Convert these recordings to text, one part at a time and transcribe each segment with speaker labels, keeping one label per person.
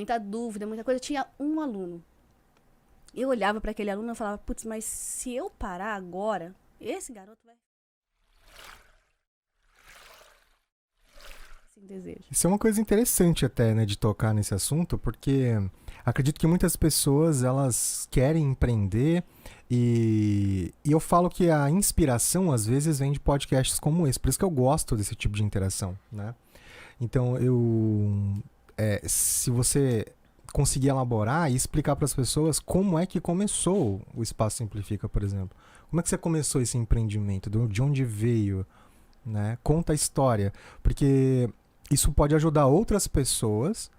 Speaker 1: muita dúvida, muita coisa. Tinha um aluno. Eu olhava para aquele aluno e falava, putz, mas se eu parar agora, esse garoto vai... Sem desejo.
Speaker 2: Isso é uma coisa interessante até, né, de tocar nesse assunto, porque acredito que muitas pessoas, elas querem empreender e eu falo que a inspiração, às vezes, vem de podcasts como esse. Por isso que eu gosto desse tipo de interação, né? Então, se você conseguir elaborar e explicar para as pessoas como é que começou o Espaço Simplifica, por exemplo. Como é que você começou esse empreendimento? De onde veio? Né? Conta a história. Porque isso pode ajudar outras pessoas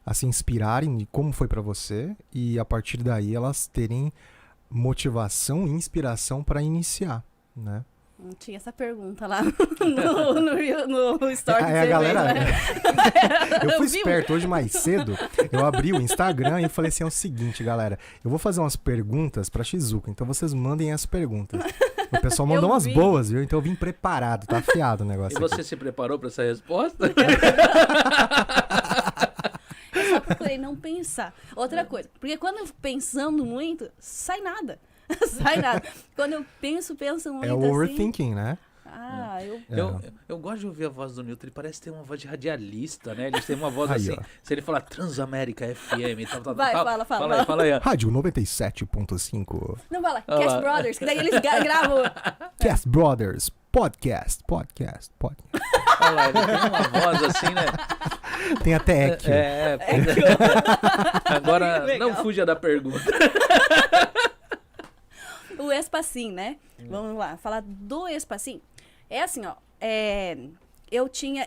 Speaker 2: a se inspirarem de como foi para você e, a partir daí, elas terem motivação e inspiração para iniciar, né?
Speaker 1: Não tinha essa pergunta lá no story.
Speaker 2: A galera... Eu fui esperto hoje mais cedo. Eu abri o Instagram e falei assim, é o seguinte, galera. Eu vou fazer umas perguntas pra Shizuka, então vocês mandem as perguntas. O pessoal mandou umas boas, viu? Então eu vim preparado, tá afiado o negócio.
Speaker 3: E você se preparou pra essa resposta?
Speaker 1: Eu só procurei não pensar. Outra coisa, porque quando eu pensando muito, sai nada. Sai nada. Quando eu penso muito.
Speaker 2: É o overthinking,
Speaker 1: assim,
Speaker 2: né?
Speaker 3: Eu gosto de ouvir a voz do Newton. Ele parece ter uma voz de radialista, né? Ele tem uma voz
Speaker 2: aí,
Speaker 3: assim.
Speaker 2: ó.
Speaker 3: Se ele falar Transamérica FM, tal.
Speaker 1: Vai, fala
Speaker 3: aí.
Speaker 2: Rádio 97.5.
Speaker 1: Não fala, Cast Brothers, que daí eles gravam.
Speaker 2: Cast Brothers, podcast.
Speaker 3: Olha lá, ele tem uma voz assim, né?
Speaker 2: Tem até eco.
Speaker 3: Agora,
Speaker 1: Legal.
Speaker 3: não fuja da pergunta.
Speaker 1: O Espacim, né? Vamos lá, falar do Espacim. É assim, ó. Eu tinha,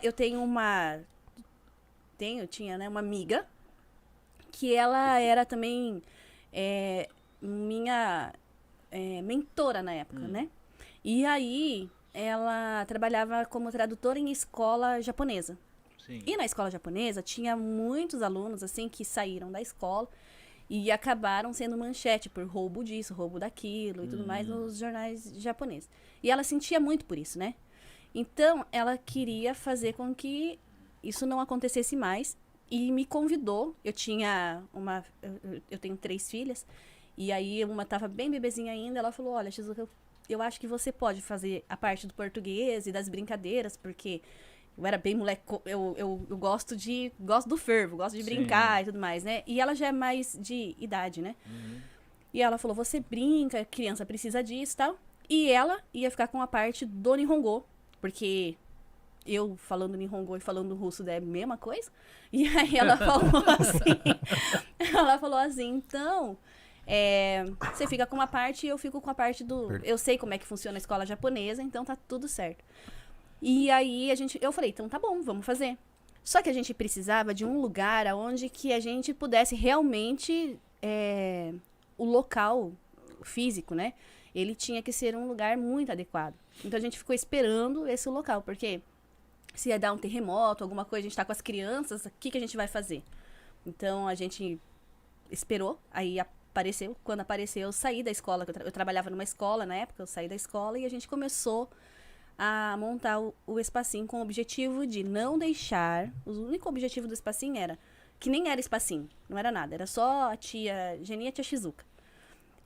Speaker 1: né, uma amiga que ela era também minha mentora na época, né? E aí ela trabalhava como tradutora em escola japonesa.
Speaker 3: Sim.
Speaker 1: E na escola japonesa tinha muitos alunos assim que saíram da escola e acabaram sendo manchete por roubo disso, roubo daquilo e tudo mais nos jornais japoneses. E ela sentia muito por isso, né? Então, ela queria fazer com que isso não acontecesse mais e me convidou. Eu tenho 3 filhas e aí uma tava bem bebezinha ainda. Ela falou, olha, Shizuka, eu acho que você pode fazer a parte do português e das brincadeiras, porque eu era bem moleque, eu gosto do fervo, gosto de brincar e tudo mais, né? E ela já é mais de idade, né? E ela falou, você brinca, criança precisa disso e tal. E ela ia ficar com a parte do Nihongo, porque eu falando Nihongo e falando russo é a mesma coisa. E aí ela falou assim, então, você fica com uma parte e eu fico com a parte do... Eu sei como é que funciona a escola japonesa, então tá tudo certo. E aí eu falei, então tá bom, vamos fazer. Só que a gente precisava de um lugar onde que a gente pudesse realmente, o local físico, né? Ele tinha que ser um lugar muito adequado. Então a gente ficou esperando esse local, porque se ia dar um terremoto, alguma coisa, a gente tá com as crianças, o que a gente vai fazer? Então a gente esperou, aí apareceu. Quando apareceu, eu saí da escola, eu trabalhava numa escola na época, eu saí da escola e a gente começou a montar o Espacim com o objetivo de não deixar... O único objetivo do Espacim era... Que nem era Espacim, não era nada. Era só a tia Geni e a tia Shizuka.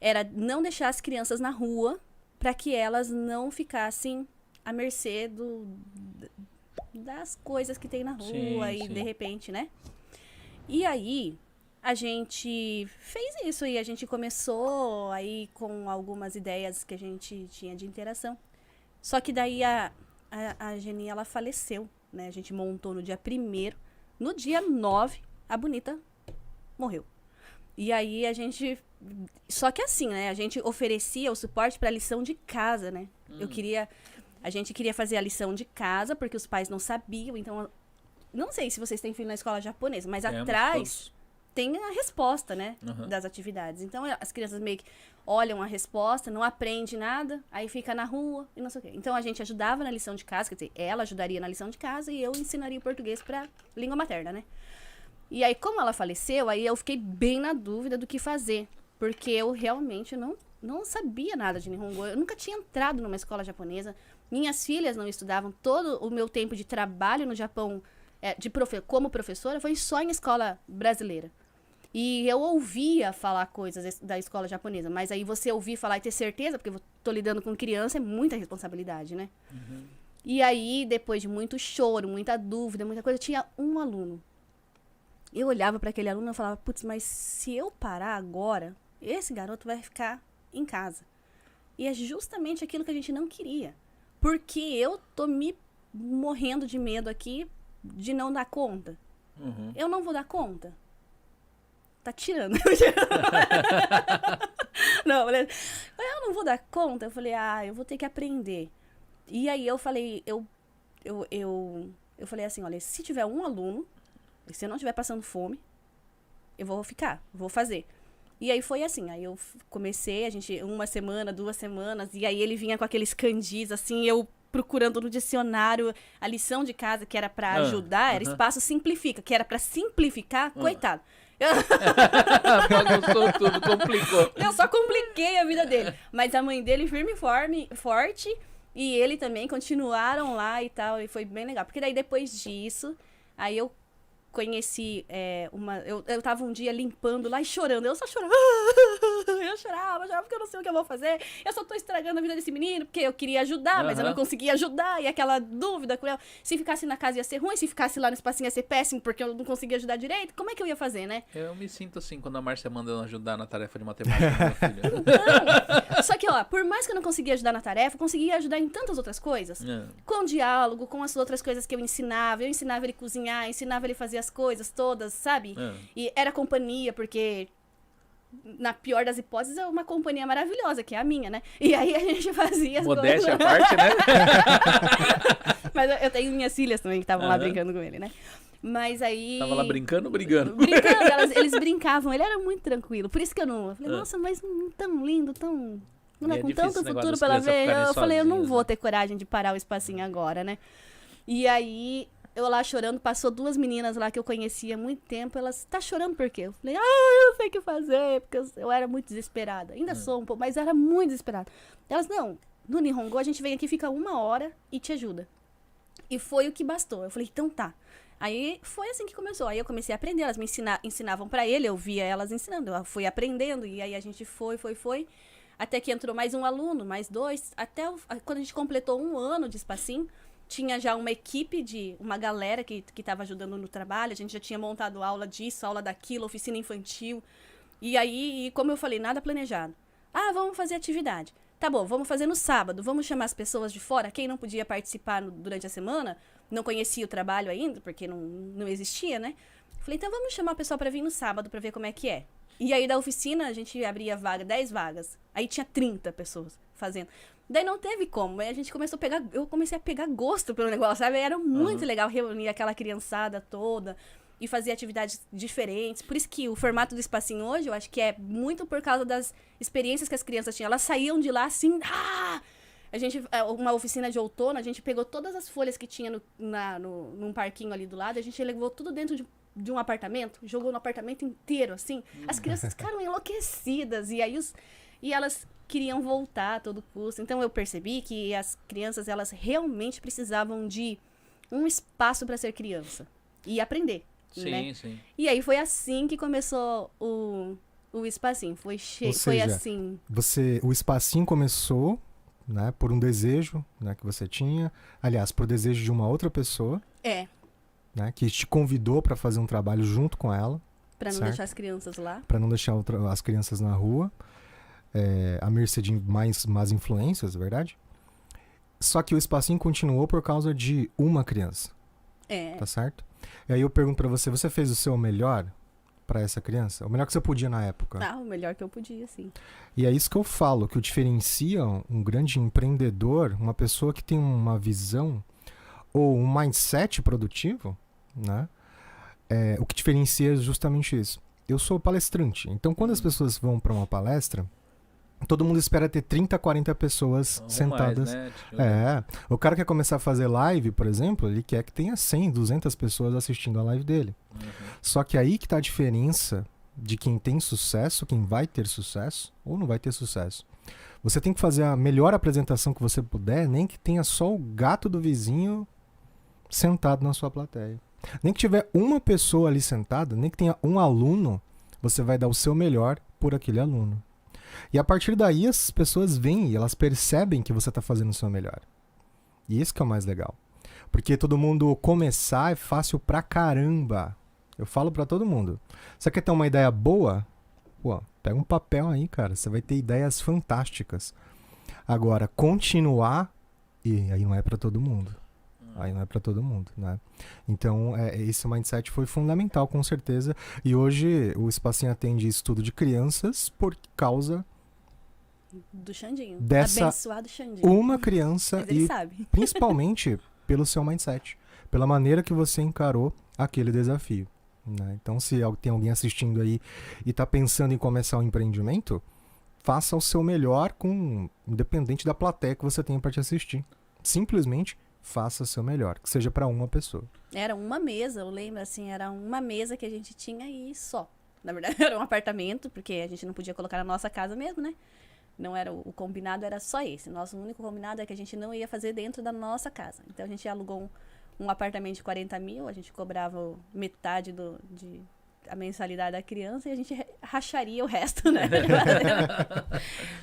Speaker 1: Era não deixar as crianças na rua para que elas não ficassem à mercê das coisas que tem na rua e de repente, né? E aí, a gente fez isso e a gente começou aí com algumas ideias que a gente tinha de interação. Só que daí a Geni, ela faleceu, né? A gente montou no dia 1º. No dia 9, a Bonita morreu. E aí a gente... Só que assim, né? A gente oferecia o suporte para a lição de casa, né? A gente queria fazer a lição de casa, porque os pais não sabiam. Então, não sei se vocês têm filho na escola japonesa, mas atrás tem a resposta, né? Das atividades. Então, as crianças meio que olham a resposta, não aprendem nada, aí fica na rua e não sei o quê. Então, a gente ajudava na lição de casa, quer dizer, ela ajudaria na lição de casa e eu ensinaria o português para língua materna, né? E aí, como ela faleceu, aí eu fiquei bem na dúvida do que fazer, porque eu realmente não sabia nada de Nihongo. Eu nunca tinha entrado numa escola japonesa, minhas filhas não estudavam, todo o meu tempo de trabalho no Japão como professora foi só em escola brasileira. E eu ouvia falar coisas da escola japonesa, mas aí você ouvir falar e ter certeza, porque eu tô lidando com criança, é muita responsabilidade, né? E aí, depois de muito choro, muita dúvida, muita coisa, tinha um aluno. Eu olhava para aquele aluno e falava, putz, mas se eu parar agora, esse garoto vai ficar em casa. E é justamente aquilo que a gente não queria. Porque eu tô me morrendo de medo aqui de não dar conta. Eu não vou dar conta. Tá tirando. Não, eu não vou dar conta. Eu falei, eu vou ter que aprender. E aí eu falei, eu falei assim, olha, se tiver um aluno, e se eu não estiver passando fome, eu vou ficar, vou fazer. E aí foi assim, aí eu comecei, a gente, 1 semana, 2 semanas, e aí ele vinha com aqueles candis, assim, eu procurando no dicionário a lição de casa, que era pra ajudar, era espaço simplifica, que era pra simplificar, coitado.
Speaker 3: Bagunçou tudo, complicou.
Speaker 1: Eu só compliquei a vida dele. Mas a mãe dele firme e forte, e ele também continuaram lá e tal, e foi bem legal. Porque daí depois disso, aí eu conheci eu tava um dia limpando lá e chorando. Eu só chorava. Eu chorava porque eu não sei o que eu vou fazer. Eu só tô estragando a vida desse menino, porque eu queria ajudar, mas eu não conseguia ajudar. E aquela dúvida com ela. Se ficasse na casa ia ser ruim, se ficasse lá no espacinho ia ser péssimo, porque eu não conseguia ajudar direito. Como é que eu ia fazer, né?
Speaker 3: Eu me sinto assim quando a Márcia manda eu ajudar na tarefa de matemática do meu filho.
Speaker 1: Não. Só que, por mais que eu não conseguia ajudar na tarefa, eu conseguia ajudar em tantas outras coisas. Com diálogo, com as outras coisas que eu ensinava. Eu ensinava ele a cozinhar, ensinava ele a fazer as coisas todas, sabe? E era companhia, porque na pior das hipóteses é uma companhia maravilhosa, que é a minha, né? E aí a gente fazia as
Speaker 3: modéstia à parte, né?
Speaker 1: Mas eu tenho minhas filhas também que estavam lá brincando com ele, né? Mas aí...
Speaker 3: Tava lá brincando ou brigando?
Speaker 1: Brincando, eles brincavam, ele era muito tranquilo. Por isso que eu não... Eu falei, nossa, mas tão lindo, tão... Não é com tanto futuro pela vez. Eu falei, eu não vou ter coragem de parar o espacinho agora, né? E aí... Eu lá chorando, passou 2 meninas lá que eu conhecia há muito tempo, elas, tá chorando por quê? Eu falei, eu não sei o que fazer, porque eu era muito desesperada. Ainda sou um pouco, mas era muito desesperada. Elas, não, no Nihongo a gente vem aqui, fica 1 hora e te ajuda. E foi o que bastou. Eu falei, então tá. Aí foi assim que começou. Aí eu comecei a aprender, elas me ensinavam pra ele, eu via elas ensinando. Eu fui aprendendo, e aí a gente foi. Até que entrou mais um aluno, mais 2. Até quando a gente completou 1 ano de espacinho, tinha já uma equipe uma galera que estava ajudando no trabalho. A gente já tinha montado aula disso, aula daquilo, oficina infantil. E aí, como eu falei, nada planejado. Vamos fazer atividade. Tá bom, vamos fazer no sábado. Vamos chamar as pessoas de fora. Quem não podia participar durante a semana, não conhecia o trabalho ainda, porque não existia, né? Falei, então vamos chamar o pessoal para vir no sábado para ver como é que é. E aí da oficina a gente abria 10 vagas. Aí tinha 30 pessoas fazendo. Daí não teve como. Aí a gente começou eu comecei a pegar gosto pelo negócio, sabe? Era muito legal reunir aquela criançada toda e fazer atividades diferentes. Por isso que o formato do espacinho hoje, eu acho que é muito por causa das experiências que as crianças tinham. Elas saíam de lá assim, A gente, uma oficina de outono, a gente pegou todas as folhas que tinha num parquinho ali do lado, a gente levou tudo dentro de um apartamento, jogou no apartamento inteiro, assim. As crianças ficaram enlouquecidas, e elas queriam voltar a todo custo. Então eu percebi que as crianças, elas realmente precisavam de um espaço para ser criança e aprender.
Speaker 3: Sim,
Speaker 1: né?
Speaker 3: sim.
Speaker 1: E aí foi assim que começou o espacinho. Foi assim.
Speaker 2: O espacinho começou, né, por um desejo, né, que você tinha. Aliás, por desejo de uma outra pessoa. Né, que te convidou para fazer um trabalho junto com ela.
Speaker 1: Para não deixar as crianças lá.
Speaker 2: Para não deixar as crianças na rua. À mercê de mais más influências, verdade? Só que o espacinho continuou por causa de uma criança. Tá certo? E aí eu pergunto pra você, você fez o seu melhor pra essa criança? O melhor que você podia na época?
Speaker 1: O melhor que eu podia, sim.
Speaker 2: E é isso que eu falo, que o diferencia um grande empreendedor, uma pessoa que tem uma visão ou um mindset produtivo, né? O que diferencia é justamente isso. Eu sou palestrante, então quando as pessoas vão pra uma palestra, todo mundo espera ter 30, 40 pessoas sentadas.
Speaker 3: Mais, né?
Speaker 2: O cara quer começar a fazer live, por exemplo, ele quer que tenha 100, 200 pessoas assistindo a live dele. Só que aí que tá a diferença de quem tem sucesso, quem vai ter sucesso ou não vai ter sucesso. Você tem que fazer a melhor apresentação que você puder, nem que tenha só o gato do vizinho sentado na sua plateia. Nem que tiver uma pessoa ali sentada, nem que tenha um aluno, você vai dar o seu melhor por aquele aluno. E a partir daí as pessoas veem e elas percebem que você está fazendo o seu melhor. E isso que é o mais legal. Porque todo mundo começar é fácil pra caramba. Eu falo pra todo mundo. Você quer ter uma ideia boa? Pô, pega um papel aí, cara. Você vai ter ideias fantásticas. Agora, continuar, e aí não é pra todo mundo. Aí não é pra todo mundo, né? Então, esse mindset foi fundamental, com certeza. E hoje o Espacinho atende estudo de crianças por causa
Speaker 1: do Xandinho.
Speaker 2: Dessa
Speaker 1: abençoado Xandinho.
Speaker 2: uma criança.
Speaker 1: Mas ele
Speaker 2: e
Speaker 1: sabe.
Speaker 2: principalmente pelo seu mindset. Pela maneira que você encarou aquele desafio. Né? Então, se tem alguém assistindo aí e tá pensando em começar um empreendimento, faça o seu melhor independente da plateia que você tenha para te assistir. Simplesmente faça o seu melhor, que seja para uma pessoa.
Speaker 1: Era uma mesa, eu lembro assim, era uma mesa que a gente tinha e só. Na verdade, era um apartamento, porque a gente não podia colocar na nossa casa mesmo, né? Não era o combinado, era só esse. Nosso único combinado é que a gente não ia fazer dentro da nossa casa. Então a gente alugou um apartamento de 40 mil, a gente cobrava metade a mensalidade da criança e a gente racharia o resto, né?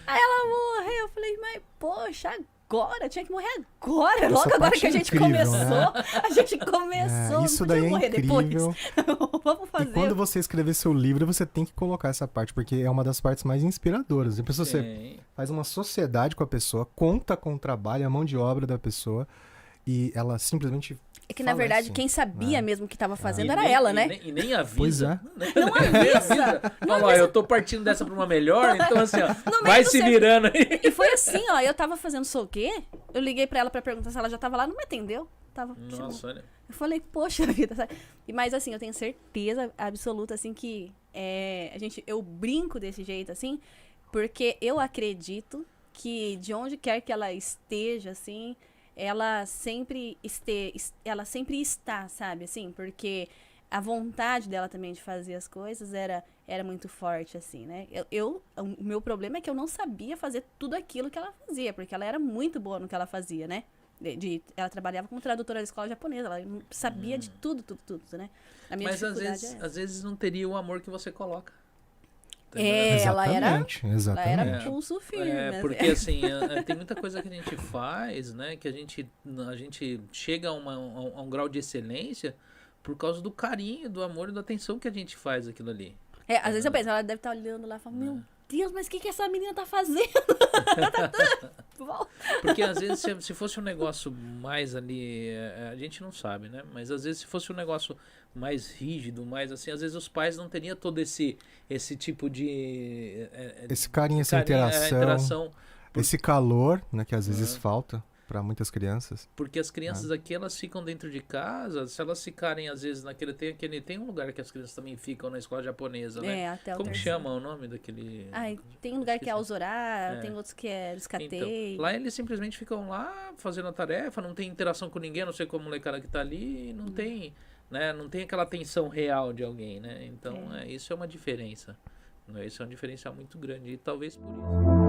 Speaker 1: Aí ela morreu, eu falei, mas poxa, agora, tinha que morrer agora,
Speaker 2: Essa
Speaker 1: logo agora
Speaker 2: parte
Speaker 1: que a gente
Speaker 2: incrível,
Speaker 1: começou.
Speaker 2: né?
Speaker 1: A gente começou,
Speaker 2: Isso
Speaker 1: não podia
Speaker 2: daí é
Speaker 1: morrer
Speaker 2: incrível.
Speaker 1: depois. Vamos fazer.
Speaker 2: E quando você escrever seu livro, você tem que colocar essa parte, porque é uma das partes mais inspiradoras. Depois você faz uma sociedade com a pessoa, conta com o trabalho, a mão de obra da pessoa, e ela simplesmente
Speaker 1: É que, na verdade,
Speaker 2: assim,
Speaker 1: quem sabia
Speaker 2: né?
Speaker 1: mesmo que estava fazendo
Speaker 3: E
Speaker 1: era
Speaker 3: nem-
Speaker 1: ela,
Speaker 3: e
Speaker 1: né?
Speaker 3: nem- E nem avisa.
Speaker 2: Pois é.
Speaker 1: Não avisa.
Speaker 3: Fala, ó, eu tô partindo dessa pra uma melhor, então assim, ó,
Speaker 1: No meio
Speaker 3: vai
Speaker 1: do
Speaker 3: se
Speaker 1: serviço.
Speaker 3: virando aí.
Speaker 1: E foi assim, ó, eu tava fazendo só o quê? Eu liguei pra ela pra perguntar se ela já tava lá, não me atendeu. Tava,
Speaker 3: Nossa, olha.
Speaker 1: Eu falei, poxa vida, sabe? Mas assim, eu tenho certeza absoluta, assim, que eu brinco desse jeito, assim, porque eu acredito que de onde quer que ela esteja, assim, ela sempre está, sabe, assim, porque a vontade dela também de fazer as coisas era muito forte, assim, né? O meu problema é que eu não sabia fazer tudo aquilo que ela fazia, porque ela era muito boa no que ela fazia, né? Ela trabalhava como tradutora da escola japonesa, ela sabia de tudo, né? A minha
Speaker 3: Mas
Speaker 1: dificuldade
Speaker 3: às vezes não teria o amor que você coloca.
Speaker 1: ela era
Speaker 2: Exatamente.
Speaker 1: pulso firme.
Speaker 3: É, porque assim, tem muita coisa que a gente faz, né? Que a gente chega a um grau de excelência por causa do carinho, do amor e da atenção que a gente faz aquilo ali.
Speaker 1: Às vezes eu penso, ela deve estar olhando lá e falando, meu Deus, mas o que essa menina tá fazendo?
Speaker 3: Porque às vezes se fosse um negócio mais ali, a gente não sabe, né? Mas às vezes se fosse um negócio mais rígido, mais assim, às vezes os pais não teriam todo esse tipo de...
Speaker 2: Esse carinho, essa interação, esse calor, né, que às vezes falta para muitas crianças.
Speaker 3: Porque as crianças aqui, elas ficam dentro de casa, se elas ficarem às vezes tem um lugar que as crianças também ficam na escola japonesa, né?
Speaker 1: Até
Speaker 3: Como chama o nome daquele...
Speaker 1: tem um lugar que é Aozora, tem outros que é Riscatei.
Speaker 3: Então, lá eles simplesmente ficam lá fazendo a tarefa, não tem interação com ninguém, não sei como o molecada que tá ali, não tem, né? Não tem aquela atenção real de alguém, né? Então, isso é uma diferença. Isso é um diferencial muito grande e talvez por isso.